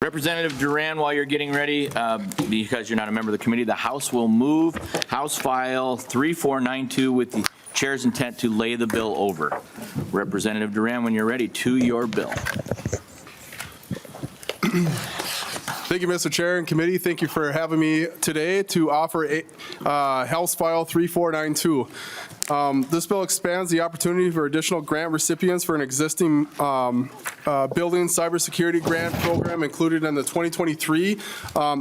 Representative Duran, while you're getting ready, because you're not a member of the committee, the House will move House File 3492 with the chair's intent to lay the bill over. Representative Duran, when you're ready, to your bill. Thank you, Mr. Chair and committee. Thank you for having me today to offer House File 3492. This bill expands the opportunity for additional grant recipients for an existing building cybersecurity grant program included in the 2023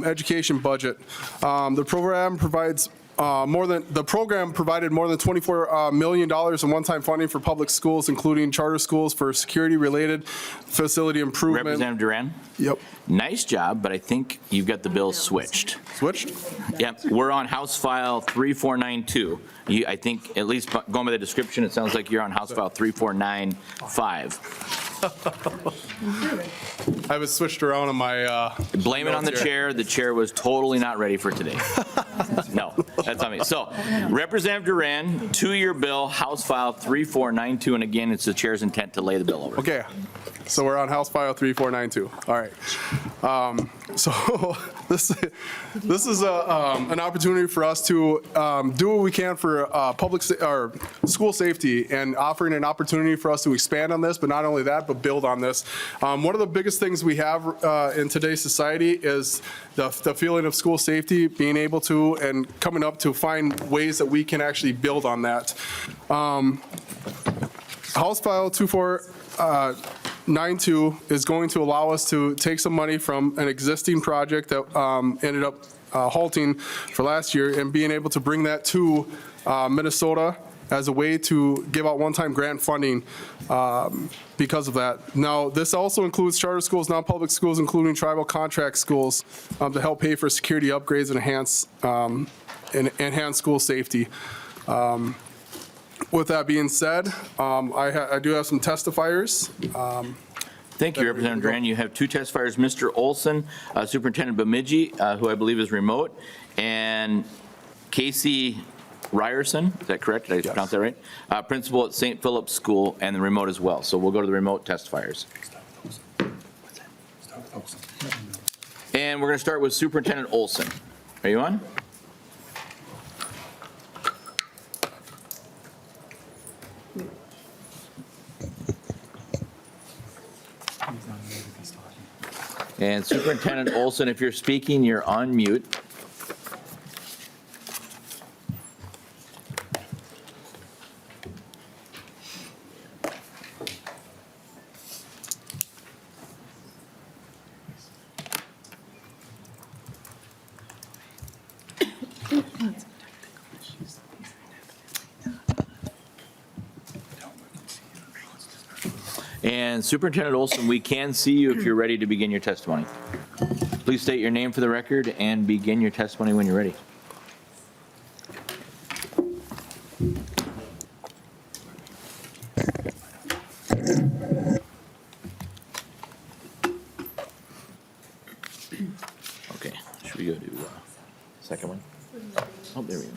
education budget. The program provides provided more than $24 million in one-time funding for public schools, including charter schools for security-related facility improvement. Representative Duran? Yep. Nice job, but I think you've got the bill switched. Switched? Yep, we're on House File 3492. I think, at least going by the description, it sounds like you're on House File 3495. I was switched around on my. Blame it on the chair. The chair was totally not ready for today. No, that's not me. So, Representative Duran, to your bill, House File 3492, and again, it's the chair's intent to lay the bill over. Okay, so we're on House File 3492. All right. So this is an opportunity for us to do what we can for or school safety, and offering an opportunity for us to expand on this, but not only that, but build on this. One of the biggest things we have in today's society is the feeling of school safety, being able to and coming up to find ways that we can actually build on that. House File 2492 is going to allow us to take some money from an existing project that ended up halting for last year, and being able to bring that to Minnesota as a way to give out one-time grant funding because of that. Now, this also includes charter schools, non-public schools, including tribal contract schools, to help pay for security upgrades and enhance school safety. With that being said, I do have some testifiers. Thank you, Representative Duran. You have two testifiers, Mr. Olson, Superintendent Bemidji, who I believe is remote, and Casey Ryerson, is that correct? Did I pronounce that right? Principal at St. Philip's School, and the remote as well. So we'll go to the remote testifiers. And we're going to start with Superintendent Olson. Are you on? And Superintendent Olson, if you're speaking, you're on mute. And Superintendent Olson, we can see you if you're ready to begin your testimony. Please state your name for the record and begin your testimony when you're ready. Okay, should we go to second one? Oh, there we go.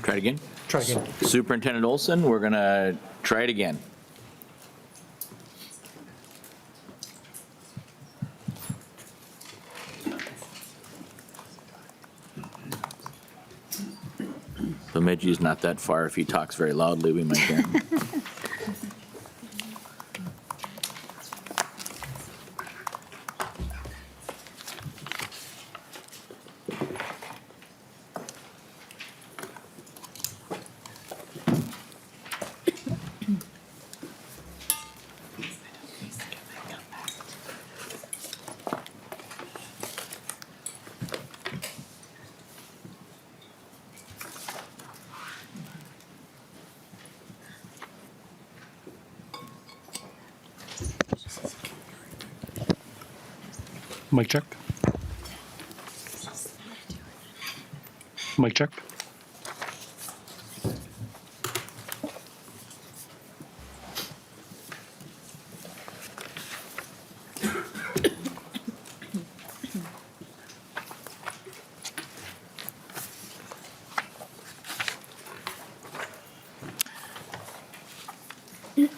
Try it again? Try again. Superintendent Olson, we're going to try it again. Bemidji's not that far. If he talks very loudly, we might hear him. Mic check. Mic check.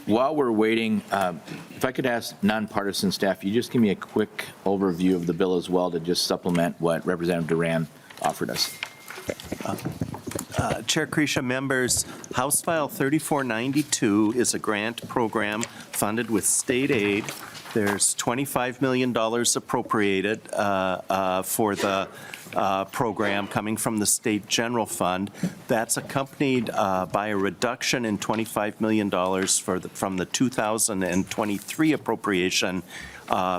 While we're waiting, if I could ask nonpartisan staff, you just give me a quick overview of the bill as well to just supplement what Representative Duran offered us. Chair Kresha, members, House File 3492 is a grant program funded with state aid. There's $25 million appropriated for the program coming from the state general fund. That's accompanied by a reduction in $25 million from the 2023 appropriation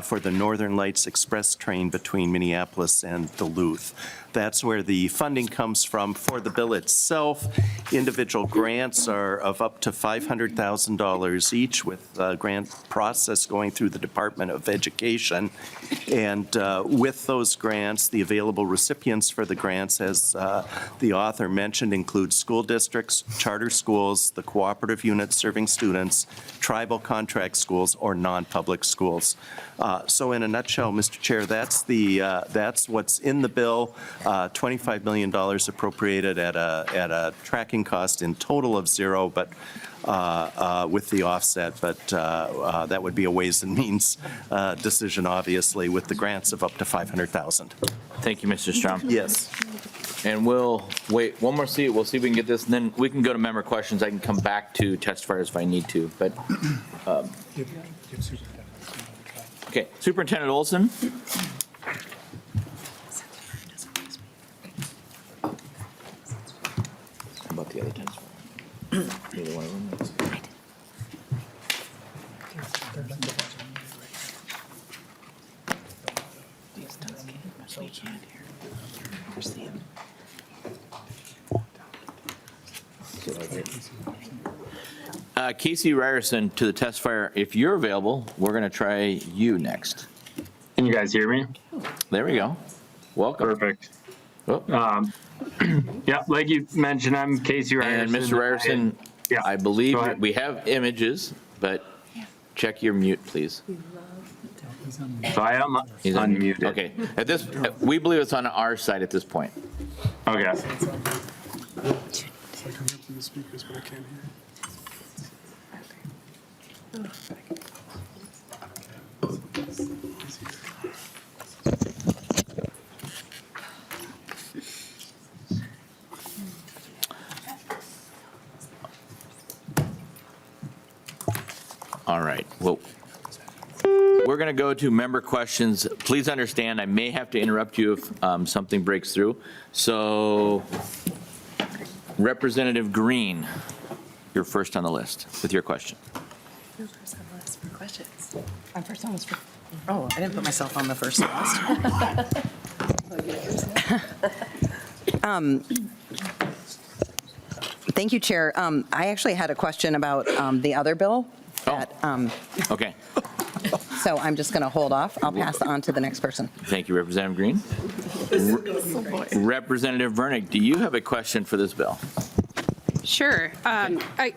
for the Northern Lights Express train between Minneapolis and Duluth. That's where the funding comes from. For the bill itself, individual grants are of up to $500,000 each, with the grant process going through the Department of Education. And with those grants, the available recipients for the grants, as the author mentioned, include school districts, charter schools, the cooperative units serving students, tribal contract schools, or non-public schools. So in a nutshell, Mr. Chair, that's what's in the bill. $25 million appropriated at a tracking cost in total of zero, but with the offset. But that would be a Ways and Means decision, obviously, with the grants of up to $500,000. Thank you, Mr. Strom. Yes. And we'll wait one more seat. We'll see if we can get this, and then we can go to member questions. I can come back to testifiers if I need to. But okay, Superintendent Olson. How about the other testifier? Either one of them. Casey Ryerson to the testifier. If you're available, we're going to try you next. Can you guys hear me? There we go. Welcome. Perfect. Oh. Yeah, like you mentioned, I'm Casey Ryerson. And Mr. Ryerson, Yeah, I believe go ahead. we have images, but check your mute, please. So I am He's unmuted. Okay. At this, we believe it's on our side at this point. Okay. It's like I'm up in the speakers, but I can't hear. All right. Well, we're going to go to member questions. Please understand, I may have to interrupt you if something breaks through. So, Representative Green, you're first on the list with your question. You're first on the list for questions. I'm first on the list for, oh, I didn't put myself on the first list. Thank you, Chair. I actually had a question about the other bill. That, Okay. so I'm just going to hold off. I'll pass it on to the next person. Thank you, Representative Green. Representative Vernick, do you have a question for this bill? Sure. I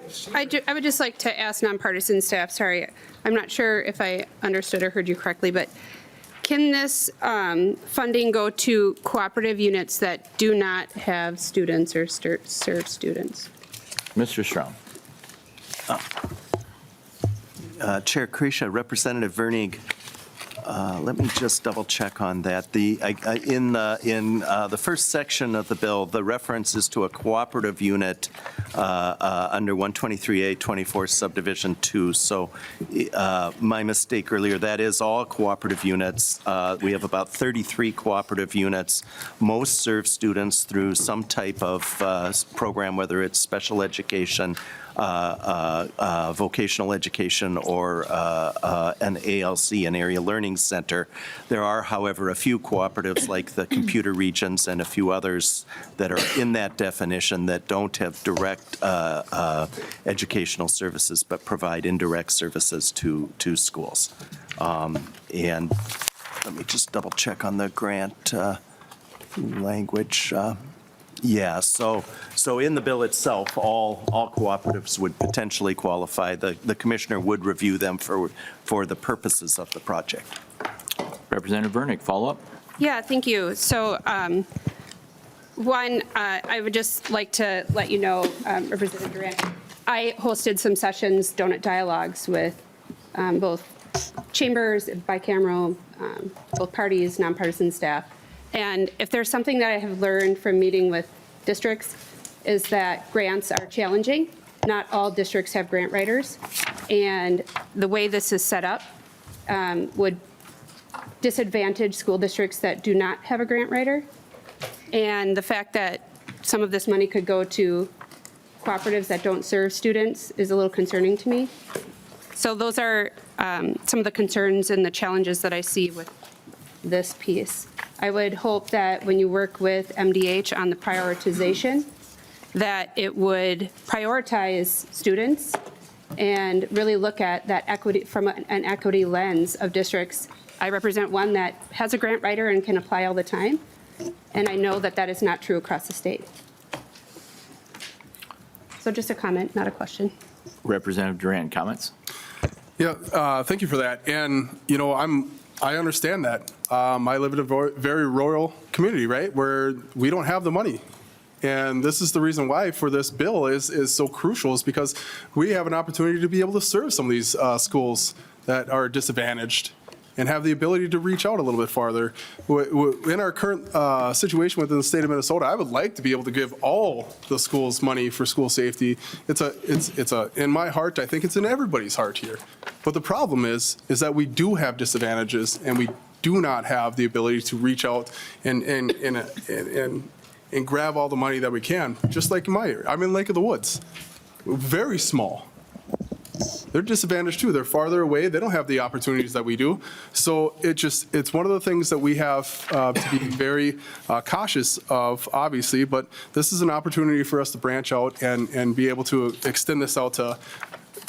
would just like to ask nonpartisan staff, sorry, I'm not sure if I understood or heard you correctly, but can this funding go to cooperative units that do not have students or serve students? Mr. Strom. Chair Kresha, Representative Vernig, let me just double check on that. In the first section of the bill, the reference is to a cooperative unit under 123A 24 subdivision 2. So my mistake earlier, that is all cooperative units. We have about 33 cooperative units. Most serve students through some type of program, whether it's special education, vocational education, or an ALC, an area learning center. There are, however, a few cooperatives like the computer regions and a few others that are in that definition that don't have direct educational services but provide indirect services to schools. And Let me just double check on the grant language. Yeah, so in the bill itself, all cooperatives would potentially qualify. The commissioner would review them for the purposes of the project. Representative Vernick, follow up? Yeah, thank you. So one, I would just like to let you know, Representative Durant, I hosted some sessions, donut dialogues with both chambers, bicameral, both parties, nonpartisan staff. And if there's something that I have learned from meeting with districts is that grants are challenging. Not all districts have grant writers. And the way this is set up would disadvantage school districts that do not have a grant writer. And the fact that some of this money could go to cooperatives that don't serve students is a little concerning to me. So those are some of the concerns and the challenges that I see with this piece. I would hope that when you work with MDH on the prioritization, that it would prioritize students and really look at that equity from an equity lens of districts. I represent one that has a grant writer and can apply all the time, and I know that that is not true across the state. So just a comment, not a question. Representative Duran, comments? Yeah, thank you for that. And, you know, I understand that. I live in a very rural community, right, where we don't have the money. And this is the reason why for this bill is so crucial, is because we have an opportunity to be able to serve some of these schools that are disadvantaged and have the ability to reach out a little bit farther. In our current situation within the state of Minnesota, I would like to be able to give all the schools money for school safety. It's in my heart, I think it's in everybody's heart here. But the problem is that we do have disadvantages, and we do not have the ability to reach out and grab all the money that we can. Just like I'm in Lake of the Woods, very small. They're disadvantaged too. They're farther away. They don't have the opportunities that we do. So it's one of the things that we have to be very cautious of, obviously, but this is an opportunity for us to branch out and be able to extend this out to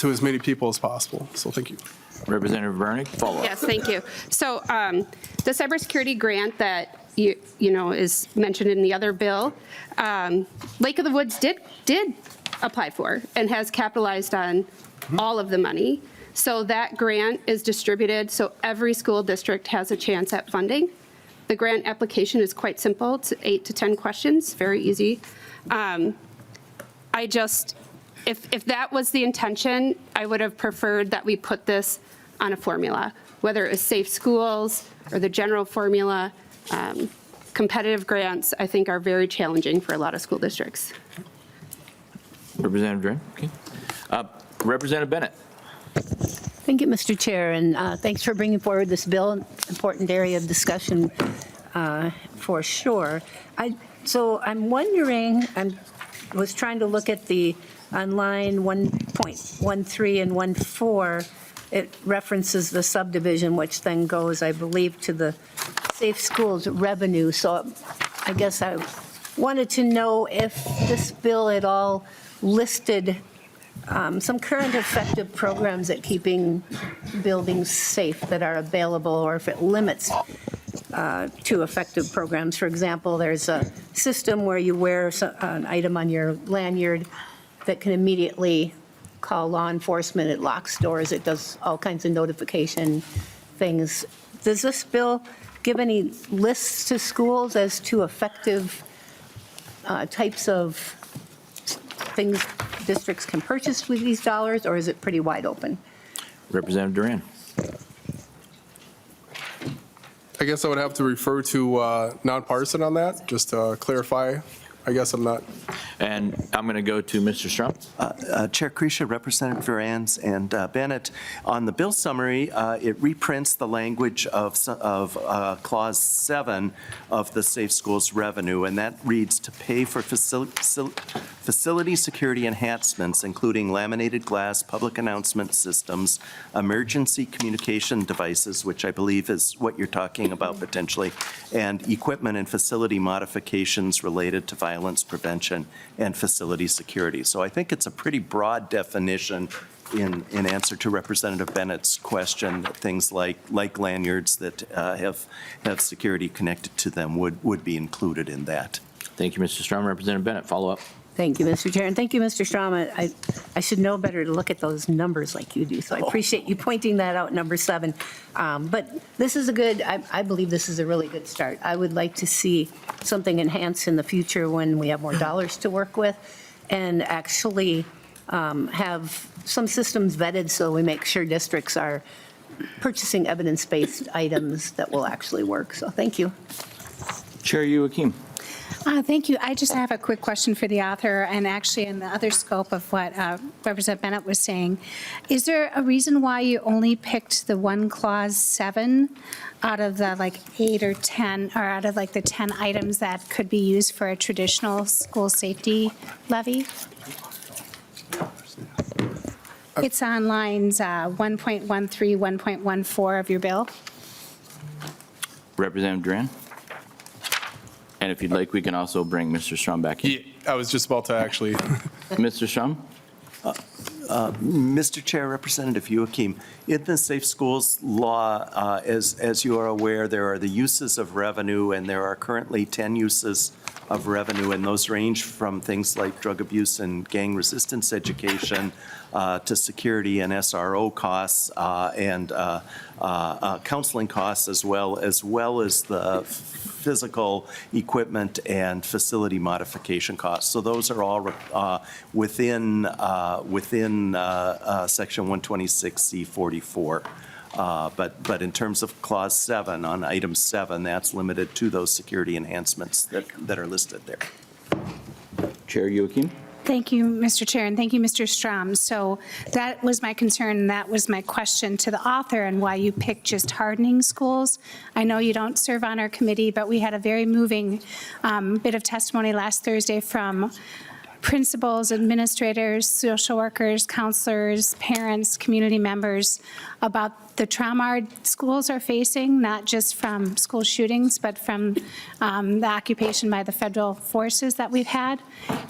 as many people as possible. So thank you. Representative Vernick, follow up. Yes, thank you. So the cybersecurity grant that you know is mentioned in the other bill, Lake of the Woods did apply for and has capitalized on all of the money. So that grant is distributed so every school district has a chance at funding. The grant application is quite simple. It's 8 to 10 questions, very easy. If that was the intention, I would have preferred that we put this on a formula, whether it was Safe Schools or the general formula. Competitive grants, I think, are very challenging for a lot of school districts. Representative Duran, okay. Representative Bennett. Thank you, Mr. Chair, and thanks for bringing forward this bill, important area of discussion for sure. So I'm wondering, I was trying to look at on line 1.13 and 1.4, it references the subdivision, which then goes, I believe, to the Safe Schools revenue. So I guess I wanted to know if this bill at all listed some current effective programs at keeping buildings safe that are available, or if it limits to effective programs. For example, there's a system where you wear an item on your lanyard that can immediately call law enforcement. It locks doors. It does all kinds of notification things. Does this bill give any lists to schools as to effective types of things districts can purchase with these dollars, or is it pretty wide open? Representative Duran. I guess I would have to refer to nonpartisan on that, just to clarify. I guess I'm not. And I'm going to go to Mr. Strum. Chair Kresha, Representative Durans, and Bennett, on the bill summary, it reprints the language of Clause 7 of the Safe Schools revenue, and that reads, to pay for facility security enhancements, including laminated glass, public announcement systems, emergency communication devices, which I believe is what you're talking about potentially, and equipment and facility modifications related to violence prevention and facility security. So I think it's a pretty broad definition in answer to Representative Bennett's question, that things like lanyards that have security connected to them would be included in that. Thank you, Mr. Strom. Representative Bennett, follow up. Thank you, Mr. Chair, and thank you, Mr. Strom. I should know better to look at those numbers like you do, so I appreciate you pointing that out, number 7. But this is I believe this is a really good start. I would like to see something enhanced in the future when we have more dollars to work with, and actually have some systems vetted so we make sure districts are purchasing evidence-based items that will actually work. So thank you. Chair Joachim. Thank you. I just have a quick question for the author, and actually in the other scope of what Representative Bennett was saying. Is there a reason why you only picked the one clause 7 out of the 8 or 10, or out of the 10 items that could be used for a traditional school safety levy? It's on lines 1.13, 1.14 of your bill. Representative Duran. And if you'd like, we can also bring Mr. Strom back in. Yeah, I was just about to actually. Mr. Strom? Mr. Chair, Representative Joachim, in the Safe Schools law, as you are aware, there are the uses of revenue, and there are currently 10 uses of revenue, and those range from things like drug abuse and gang resistance education to security and SRO costs and counseling costs, as well as the physical equipment and facility modification costs. So those are all within Section 126C44. But in terms of Clause 7, on Item 7, that's limited to those security enhancements that are listed there. Chair Joachim? Thank you, Mr. Chair, and thank you, Mr. Strom. So that was my concern, and that was my question to the author, and why you picked just hardening schools. I know you don't serve on our committee, but we had a very moving bit of testimony last Thursday from principals, administrators, social workers, counselors, parents, community members about the trauma our schools are facing, not just from school shootings, but from the occupation by the federal forces that we've had.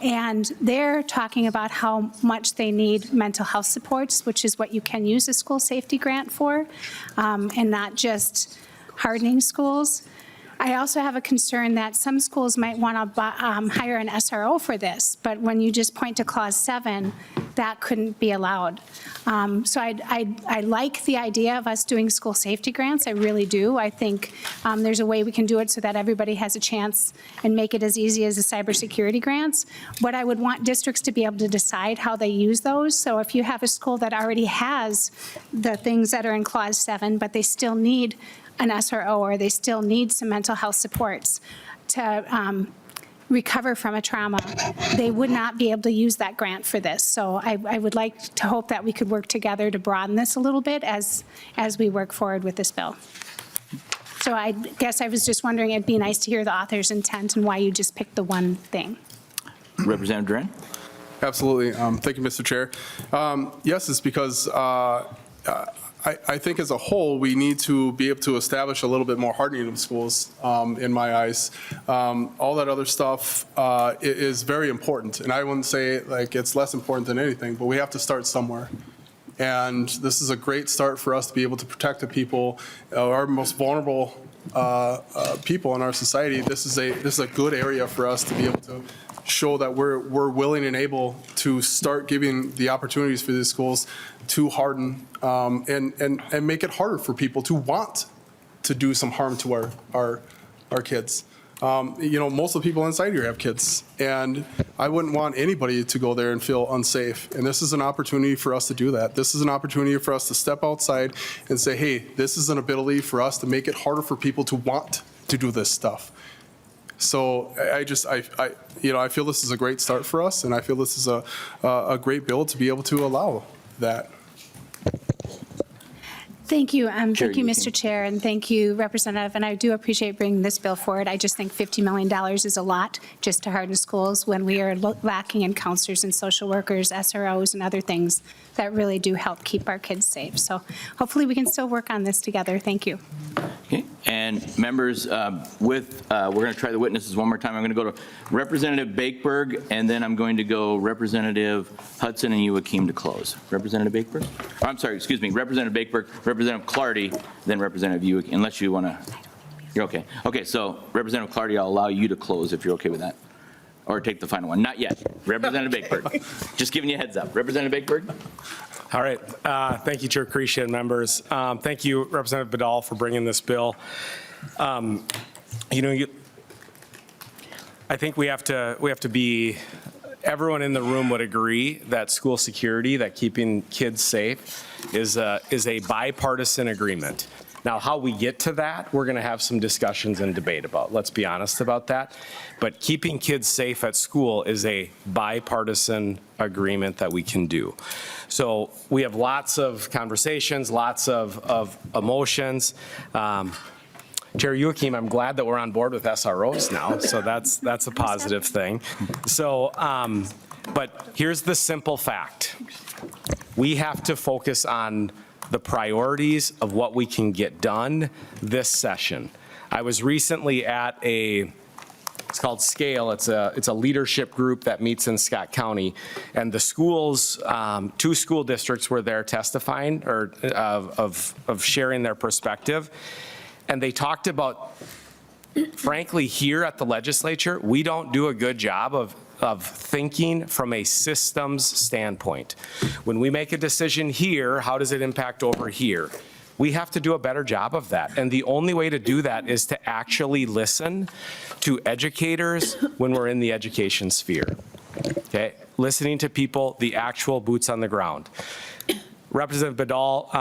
And they're talking about how much they need mental health supports, which is what you can use a school safety grant for, and not just hardening schools. I also have a concern that some schools might want to hire an SRO for this, but when you just point to Clause 7, that couldn't be allowed. So I like the idea of us doing school safety grants. I really do. I think there's a way we can do it so that everybody has a chance and make it as easy as the cybersecurity grants. But I would want districts to be able to decide how they use those. So if you have a school that already has the things that are in Clause 7, but they still need an SRO, or they still need some mental health supports to recover from a trauma, they would not be able to use that grant for this. So I would like to hope that we could work together to broaden this a little bit as we work forward with this bill. So I guess I was just wondering, it'd be nice to hear the author's intent and why you just picked the one thing. Representative Duran? Absolutely. Thank you, Mr. Chair. Yes, it's because I think as a whole, we need to be able to establish a little bit more hardening of schools, in my eyes. All that other stuff is very important, and I wouldn't say it's less important than anything, but we have to start somewhere. And this is a great start for us to be able to protect the people, our most vulnerable people in our society. This is a good area for us to be able to show that we're willing and able to start giving the opportunities for these schools to harden and make it harder for people to want to do some harm to our kids. Most of the people inside here have kids, and I wouldn't want anybody to go there and feel unsafe. And this is an opportunity for us to do that. This is an opportunity for us to step outside and say, hey, this is an ability for us to make it harder for people to want to do this stuff. So I feel this is a great start for us, and I feel this is a great bill to be able to allow that. Thank you. Thank you, Mr. Chair, and thank you, Representative. And I do appreciate bringing this bill forward. I just think $50 million is a lot just to harden schools when we are lacking in counselors and social workers, SROs, and other things that really do help keep our kids safe. So hopefully we can still work on this together. Thank you. Okay, and members, we're going to try the witnesses one more time. I'm going to go to Representative Bakeberg, and then I'm going to go Representative Hudson and Joachim to close. Representative Bakeberg? Oh, I'm sorry, excuse me, Representative Bakeberg, Representative Clardy, then Representative Joachim, unless you want to, you're okay. Okay, so Representative Clardy, I'll allow you to close if you're okay with that. Or take the final one. Not yet. Representative Bakeberg. Just giving you a heads up. Representative Bakeberg? All right. Thank you, Chair Cretia and members. Thank you, Representative Vidal, for bringing this bill. I think we have to be, everyone in the room would agree that school security, that keeping kids safe is a bipartisan agreement. Now, how we get to that, we're going to have some discussions and debate about. Let's be honest about that. But keeping kids safe at school is a bipartisan agreement that we can do. So we have lots of conversations, lots of emotions. Chair Joachim, I'm glad that we're on board with SROs now, so that's a positive thing. So, but here's the simple fact. We have to focus on the priorities of what we can get done this session. I was recently at it's called SCALE. It's a leadership group that meets in Scott County, and the schools, 2 school districts were there testifying or of sharing their perspective, and they talked about, frankly, here at the legislature, we don't do a good job of thinking from a systems standpoint. When we make a decision here, how does it impact over here? We have to do a better job of that. And the only way to do that is to actually listen to educators when we're in the education sphere. Okay? Listening to people, the actual boots on the ground. Representative Vidal,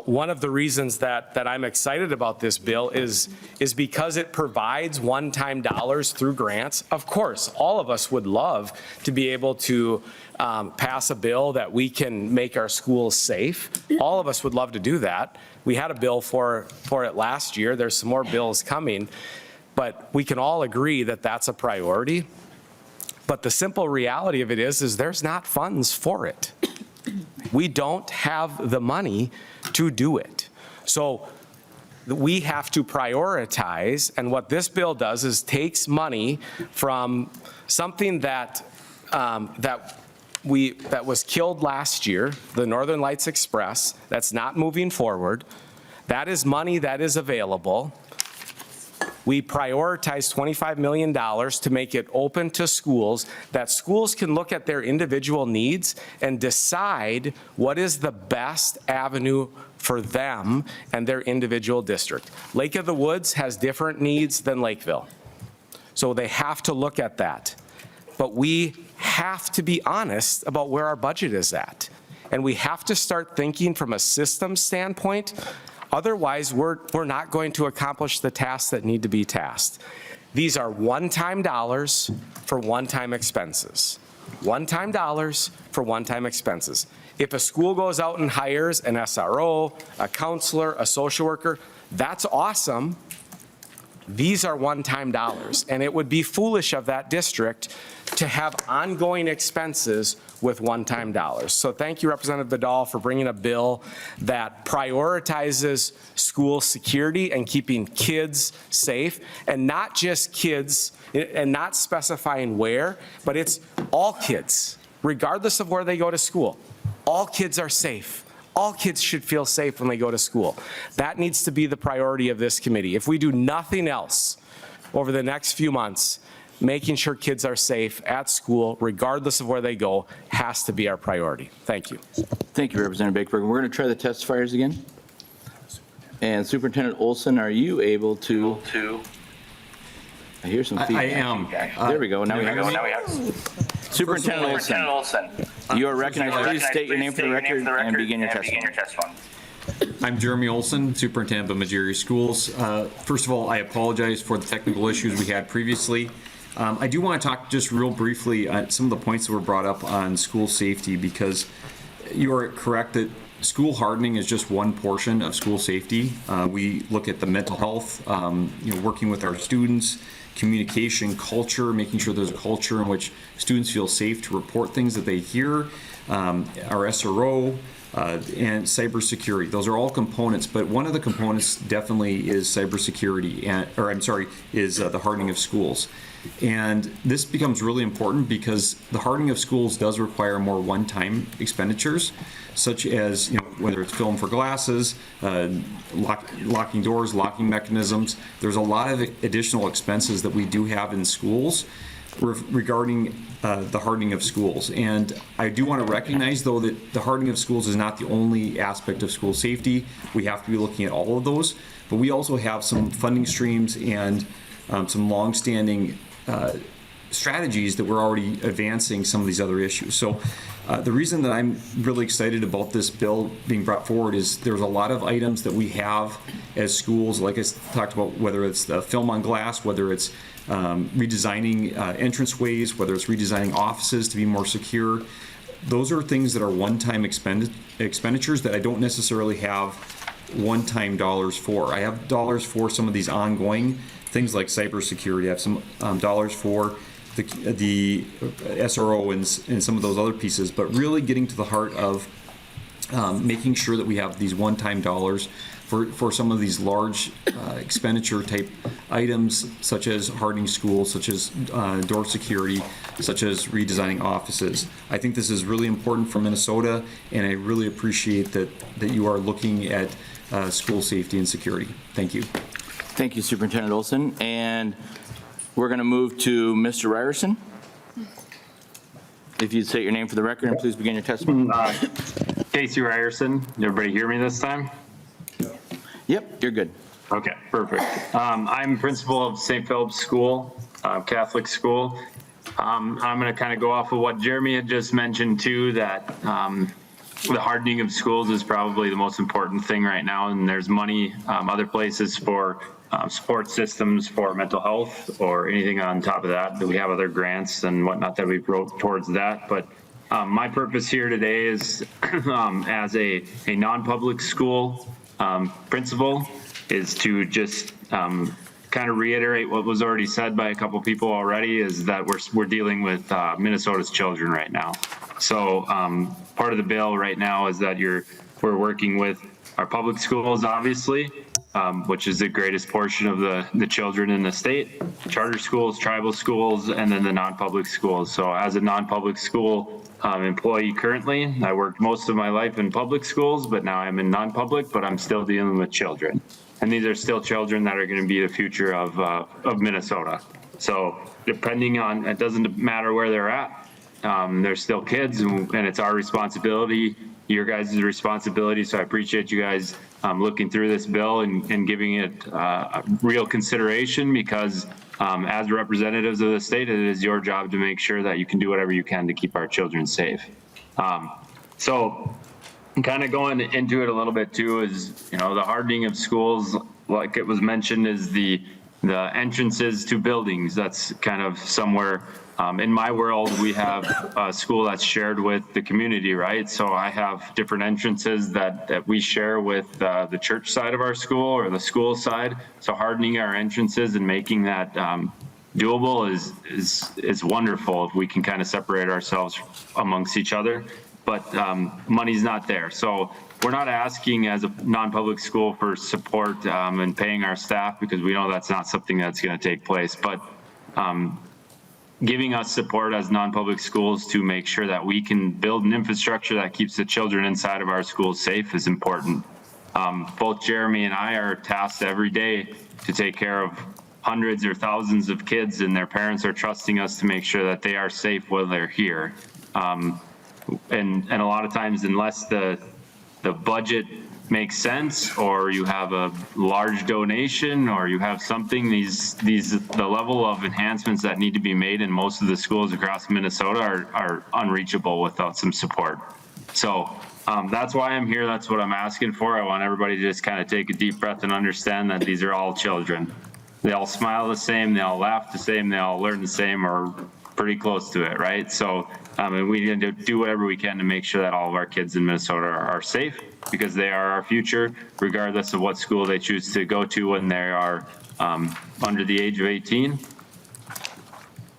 one of the reasons that I'm excited about this bill is because it provides one-time dollars through grants. Of course, all of us would love to be able to pass a bill that we can make our schools safe. All of us would love to do that. We had a bill for it last year. There's some more bills coming, but we can all agree that that's a priority. But the simple reality of it is there's not funds for it. We don't have the money to do it. So we have to prioritize, and what this bill does is takes money from something that was killed last year, the Northern Lights Express, that's not moving forward. That is money that is available. We prioritize $25 million to make it open to schools, that schools can look at their individual needs and decide what is the best avenue for them and their individual district. Lake of the Woods has different needs than Lakeville. So they have to look at that. But we have to be honest about where our budget is at. And we have to start thinking from a systems standpoint. Otherwise, we're not going to accomplish the tasks that need to be tasked. These are one-time dollars for one-time expenses. One-time dollars for one-time expenses. If a school goes out and hires an SRO, a counselor, a social worker, that's awesome. These are one-time dollars, and it would be foolish of that district to have ongoing expenses with one-time dollars. So thank you, Representative Vidal, for bringing a bill that prioritizes school security and keeping kids safe, and not just kids, and not specifying where, but it's all kids, regardless of where they go to school. All kids are safe. All kids should feel safe when they go to school. That needs to be the priority of this committee. If we do nothing else over the next few months, making sure kids are safe at school, regardless of where they go, has to be our priority. Thank you. Thank you, Representative Bakeberg. We're going to try the testifiers again. And Superintendent Olson, are you able to? I hear some feedback. I am. There we go. Now we have. Superintendent Olson, you are recognized. Please state your name for the record and begin your testimony. I'm Jeremy Olson, Superintendent of Missouri Schools. First of all, I apologize for the technical issues we had previously. I do want to talk just real briefly on some of the points that were brought up on school safety, because you are correct that school hardening is just one portion of school safety. We look at the mental health, working with our students, communication, culture, making sure there's a culture in which students feel safe to report things that they hear. Our SRO, and cybersecurity. Those are all components, but one of the components definitely is cybersecurity, is the hardening of schools. And this becomes really important because the hardening of schools does require more one-time expenditures, such as, whether it's film for glasses, locking doors, locking mechanisms. There's a lot of additional expenses that we do have in schools regarding the hardening of schools. And I do want to recognize, though, that the hardening of schools is not the only aspect of school safety. We have to be looking at all of those, but we also have some funding streams and some longstanding strategies that we're already advancing some of these other issues. So the reason that I'm really excited about this bill being brought forward is there's a lot of items that we have as schools, like I talked about, whether it's the film on glass, whether it's redesigning entranceways, whether it's redesigning offices to be more secure. Those are things that are one-time expenditures that I don't necessarily have one-time dollars for. I have dollars for some of these ongoing things like cybersecurity. I have some dollars for the SRO and some of those other pieces, but really getting to the heart of making sure that we have these one-time dollars for some of these large expenditure type items, such as hardening schools, such as door security, such as redesigning offices. I think this is really important for Minnesota, and I really appreciate that you are looking at school safety and security. Thank you. Thank you, Superintendent Olson. And we're going to move to Mr. Ryerson. If you'd state your name for the record and please begin your testimony. Casey Ryerson. Everybody hear me this time? Yep, you're good. Okay, perfect. I'm principal of St. Philip's School, Catholic school. I'm going to kind of go off of what Jeremy had just mentioned too, that the hardening of schools is probably the most important thing right now, and there's money other places for support systems for mental health or anything on top of that. We have other grants and whatnot that we wrote towards that. But my purpose here today is as a non-public school principal is to just kind of reiterate what was already said by a couple people already, is that we're dealing with Minnesota's children right now. So part of the bill right now is that we're working with our public schools, obviously, which is the greatest portion of the children in the state, charter schools, tribal schools, and then the non-public schools. So as a non-public school employee currently, I worked most of my life in public schools, but now I'm in non-public, but I'm still dealing with children. And these are still children that are going to be the future of Minnesota. So depending on, it doesn't matter where they're at, they're still kids, and it's our responsibility, your guys' responsibility. So I appreciate you guys looking through this bill and giving it real consideration, because as representatives of the state, it is your job to make sure that you can do whatever you can to keep our children safe. So kind of going into it a little bit too is, the hardening of schools, like it was mentioned, is the entrances to buildings. That's kind of somewhere in my world, we have a school that's shared with the community, right? So I have different entrances that we share with the church side of our school or the school side. So hardening our entrances and making that doable is wonderful if we can kind of separate ourselves amongst each other. But money's not there. So we're not asking as a non-public school for support and paying our staff, because we know that's not something that's going to take place. But giving us support as non-public schools to make sure that we can build an infrastructure that keeps the children inside of our schools safe is important. Both Jeremy and I are tasked every day to take care of hundreds or thousands of kids, and their parents are trusting us to make sure that they are safe while they're here. And a lot of times, unless the budget makes sense, or you have a large donation, or you have something, the level of enhancements that need to be made in most of the schools across Minnesota are unreachable without some support. So that's why I'm here. That's what I'm asking for. I want everybody to just kind of take a deep breath and understand that these are all children. They all smile the same, they all laugh the same, they all learn the same, or pretty close to it, right? So and we need to do whatever we can to make sure that all of our kids in Minnesota are safe, because they are our future, regardless of what school they choose to go to when they are under the age of 18.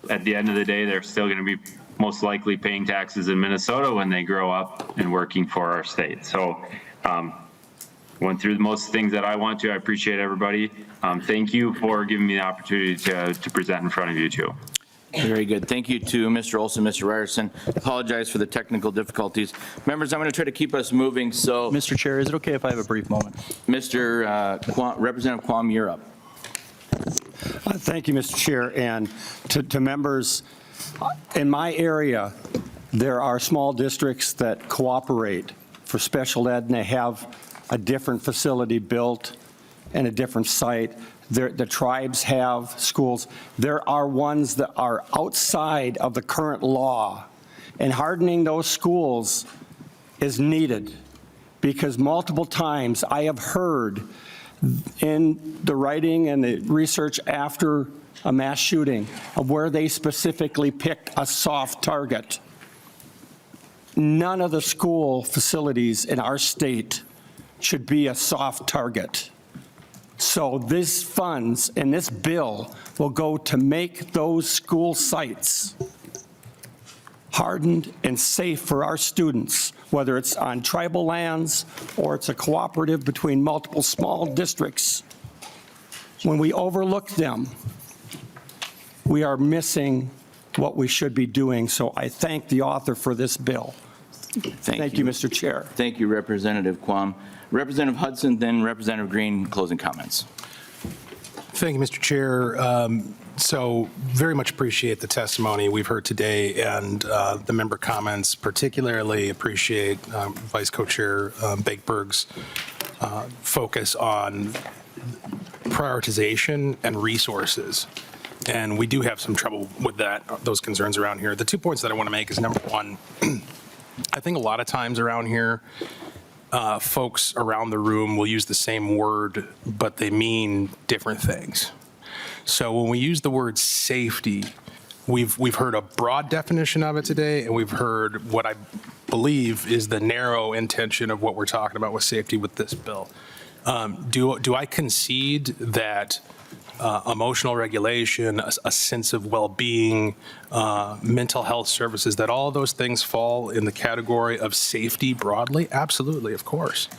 At the end of the day, they're still going to be most likely paying taxes in Minnesota when they grow up and working for our state. So went through most things that I want to. I appreciate everybody. Thank you for giving me the opportunity to present in front of you too. Very good. Thank you to Mr. Olson, Mr. Ryerson. Apologize for the technical difficulties. Members, I'm going to try to keep us moving. So, Mr. Chair, is it okay if I have a brief moment? Mr. Representative Quam, you're up. Thank you, Mr. Chair, and to members, in my area, there are small districts that cooperate for special ed, and they have a different facility built and a different site. The tribes have schools. There are ones that are outside of the current law, and hardening those schools is needed, because multiple times I have heard in the writing and the research after a mass shooting of where they specifically picked a soft target. None of the school facilities in our state should be a soft target. So these funds and this bill will go to make those school sites hardened and safe for our students, whether it's on tribal lands or it's a cooperative between multiple small districts. When we overlook them, we are missing what we should be doing. So I thank the author for this bill. Thank you, Mr. Chair. Thank you, Representative Quam. Representative Hudson, then Representative Green, closing comments. Thank you, Mr. Chair. So very much appreciate the testimony we've heard today and the member comments. Particularly appreciate Vice Co-Chair Bakeberg's focus on prioritization and resources. And we do have some trouble with those concerns around here. The 2 points that I want to make is, number one, I think a lot of times around here, folks around the room will use the same word, but they mean different things. So when we use the word safety, we've heard a broad definition of it today, and we've heard what I believe is the narrow intention of what we're talking about with safety with this bill. Do I concede that emotional regulation, a sense of well-being, mental health services, that all of those things fall in the category of safety broadly? Absolutely, of course.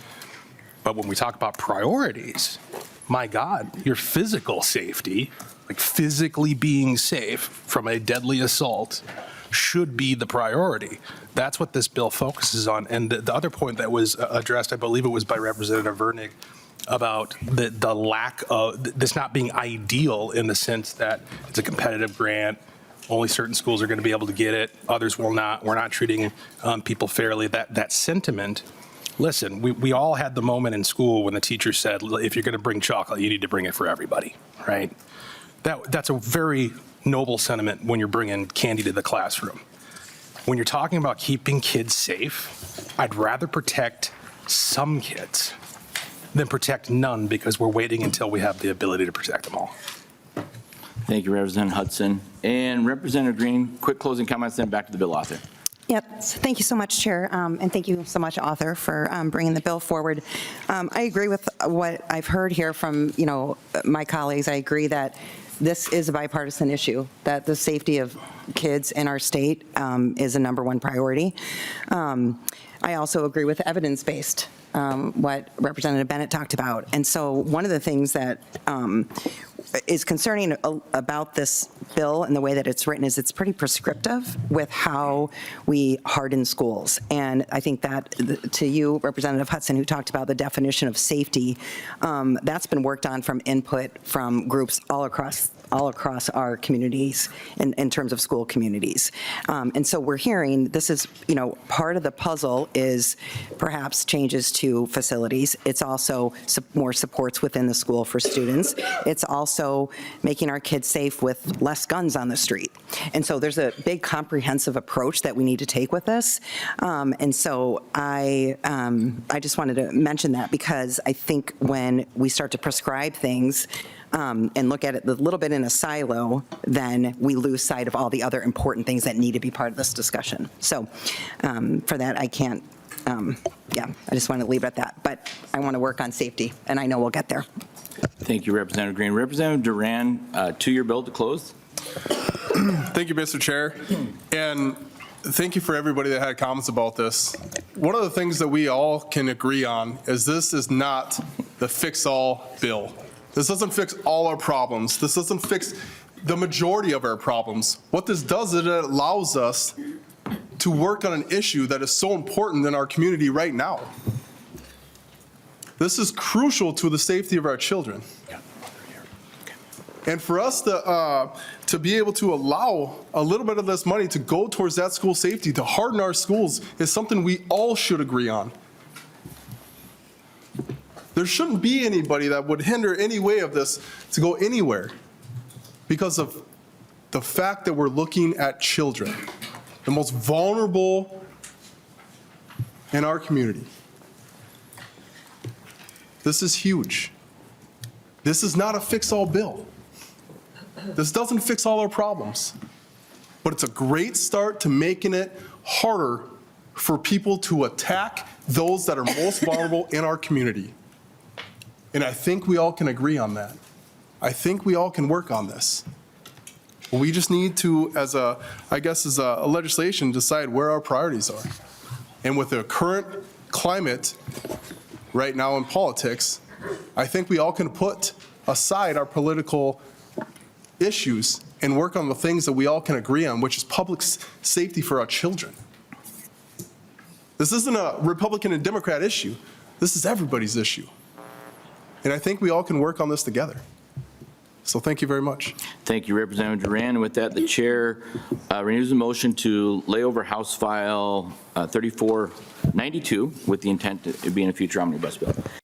But when we talk about priorities, my God, your physical safety, like physically being safe from a deadly assault, should be the priority. That's what this bill focuses on. And the other point that was addressed, I believe it was by Representative Vernig, about the lack of this not being ideal in the sense that it's a competitive grant. Only certain schools are going to be able to get it. Others will not. We're not treating people fairly. That sentiment, listen, we all had the moment in school when the teacher said, if you're going to bring chocolate, you need to bring it for everybody, right? That's a very noble sentiment when you're bringing candy to the classroom. When you're talking about keeping kids safe, I'd rather protect some kids than protect none, because we're waiting until we have the ability to protect them all. Thank you, Representative Hudson. And Representative Green, quick closing comments, then back to the bill author. Yep. Thank you so much, Chair, and thank you so much, author, for bringing the bill forward. I agree with what I've heard here from my colleagues. I agree that this is a bipartisan issue, that the safety of kids in our state is a #1 priority. I also agree with evidence-based, what Representative Bennett talked about. And so one of the things that is concerning about this bill and the way that it's written is it's pretty prescriptive with how we harden schools. And I think that to you, Representative Hudson, who talked about the definition of safety, that's been worked on from input from groups all across our communities in terms of school communities. And so we're hearing this is, part of the puzzle is perhaps changes to facilities. It's also more supports within the school for students. It's also making our kids safe with less guns on the street. And so there's a big comprehensive approach that we need to take with this. And so I just wanted to mention that, because I think when we start to prescribe things, and look at it a little bit in a silo, then we lose sight of all the other important things that need to be part of this discussion. So for that, I can't, I just want to leave it at that. But I want to work on safety, and I know we'll get there. Thank you, Representative Green. Representative Duran, to your bill to close. Thank you, Mr. Chair. And thank you for everybody that had comments about this. One of the things that we all can agree on is this is not the fix-all bill. This doesn't fix all our problems. This doesn't fix the majority of our problems. What this does is it allows us to work on an issue that is so important in our community right now. This is crucial to the safety of our children. And for us to be able to allow a little bit of this money to go towards that school safety, to harden our schools, is something we all should agree on. There shouldn't be anybody that would hinder any way of this to go anywhere because of the fact that we're looking at children, the most vulnerable in our community. This is huge. This is not a fix-all bill. This doesn't fix all our problems, but it's a great start to making it harder for people to attack those that are most vulnerable in our community. And I think we all can agree on that. I think we all can work on this. We just need to, as a legislation, decide where our priorities are. And with the current climate right now in politics, I think we all can put aside our political issues and work on the things that we all can agree on, which is public safety for our children. This isn't a Republican and Democrat issue. This is everybody's issue. And I think we all can work on this together. So thank you very much. Thank you, Representative Duran. With that, the chair renews the motion to lay over House File 3492 with the intent to be in a future omnibus bill.